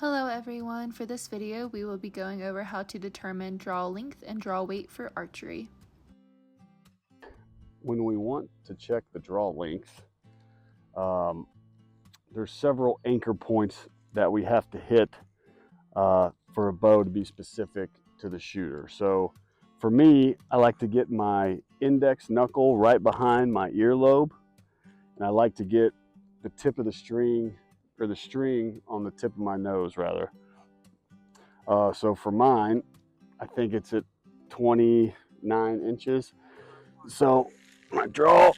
Hello everyone, for this video we will be going over how to determine draw length and draw weight for archery. When we want to check the draw length, there's several anchor points that we have to hit for a bow to be specific to the shooter. So for me, I like to get my index knuckle right behind my earlobe, and I like to get the tip of the string, or the string on the tip of my nose rather. So for mine, I think it's at 29 inches. So my draw,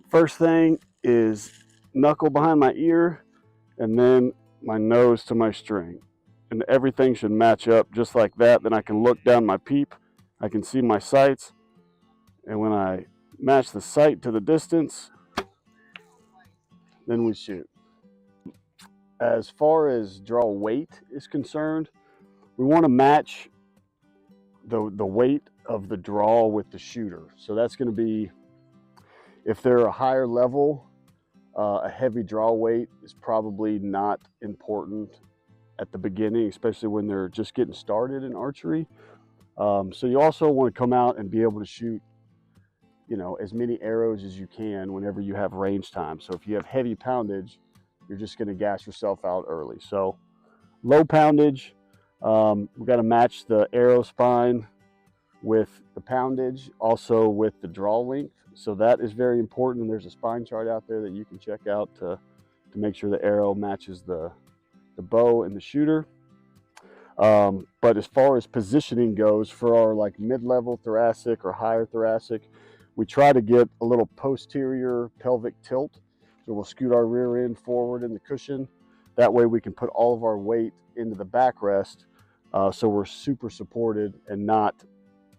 first thing is knuckle behind my ear, and then my nose to my string. And everything should match up just like that. Then I can look down my peep, I can see my sights, and when I match the sight to the distance, then we shoot. As far as draw weight is concerned, we want to match the weight of the draw with the shooter. So that's going to be, if they're a higher level, a heavy draw weight is probably not important at the beginning, especially when they're just getting started in archery. So you also want to come out and be able to shoot, as many arrows as you can whenever you have range time. So if you have heavy poundage, you're just going to gas yourself out early. So low poundage, we got to match the arrow spine with the poundage, also with the draw length. So that is very important. And there's a spine chart out there that you can check out to make sure the arrow matches the bow and the shooter. But as far as positioning goes, for our like mid-level thoracic or higher thoracic, we try to get a little posterior pelvic tilt. So we'll scoot our rear end forward in the cushion. That way we can put all of our weight into the backrest, so we're super supported and not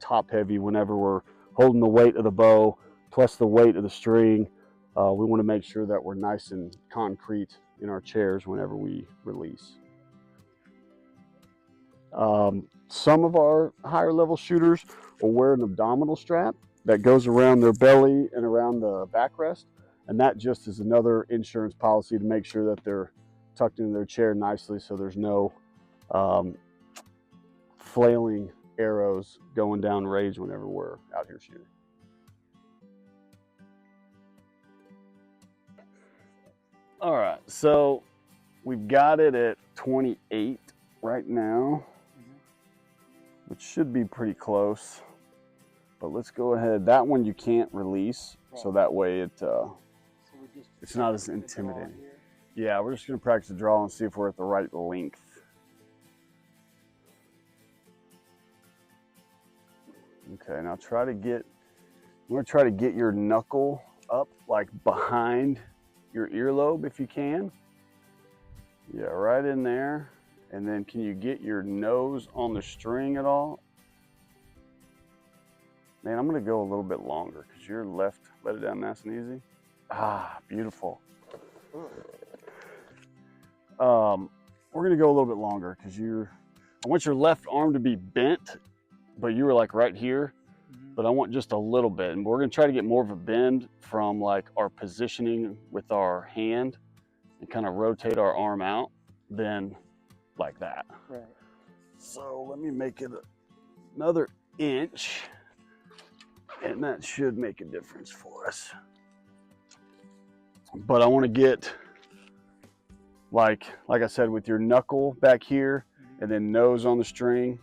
top heavy whenever we're holding the weight of the bow plus the weight of the string. We want to make sure that we're nice and concrete in our chairs whenever we release. Some of our higher level shooters will wear an abdominal strap that goes around their belly and around the backrest, and that just is another insurance policy to make sure that they're tucked into their chair nicely, so there's no flailing arrows going down range whenever we're out here shooting. All right, so we've got it at 28 right now, which should be pretty close, but let's go ahead. That one you can't release, so that way it's not as intimidating. Yeah, we're just gonna practice the draw and see if we're at the right length. Okay, now I'm gonna try to get your knuckle up like behind your earlobe if you can. Yeah, right in there. And then can you get your nose on the string at all? Man, I'm gonna go a little bit longer because you're left, let it down nice and easy. Ah, beautiful. We're gonna go a little bit longer because I want your left arm to be bent, but you were like right here, but I want just a little bit. And we're gonna try to get more of a bend from like our positioning with our hand and kind of rotate our arm out, then like that. Right. So let me make it another inch, and that should make a difference for us. But I want to get like I said, with your knuckle back here and then nose on the string.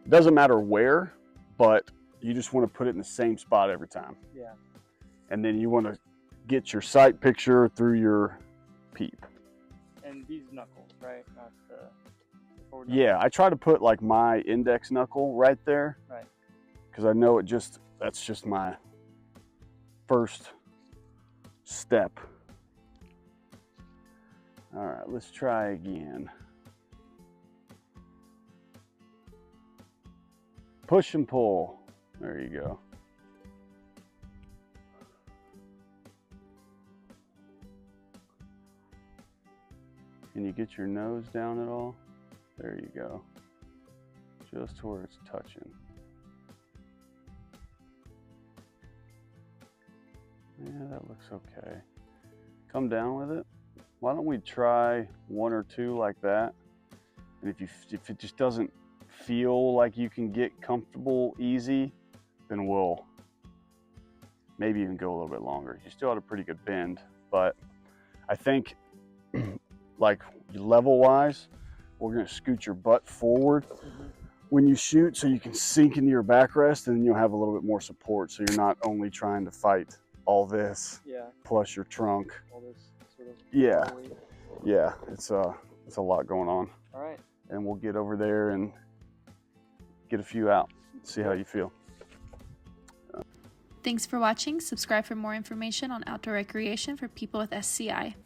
It doesn't matter where, but you just want to put it in the same spot every time. Yeah. And then you want to get your sight picture through your peep. And these knuckles, right? Not the forward Yeah, knuckles. I try to put like my index knuckle right there. Right. Because I know that's just my first step. All right, let's try again. Push and pull. There you go. Can you get your nose down at all? There you go. Just where it's touching. Yeah, that looks okay. Come down with it. Why don't we try one or two like that? And if it just doesn't feel like you can get comfortable easy, then we'll maybe even go a little bit longer. You still had a pretty good bend, but I think like level wise, we're gonna scoot your butt forward when you shoot so you can sink into your backrest, and then you'll have a little bit more support, so you're not only trying to fight all this plus your trunk. All this sort of Yeah. weight. Yeah, it's a lot going on. All right. And we'll get over there and get a few out, see how you feel. Thanks for watching. Subscribe for more information on outdoor recreation for people with SCI.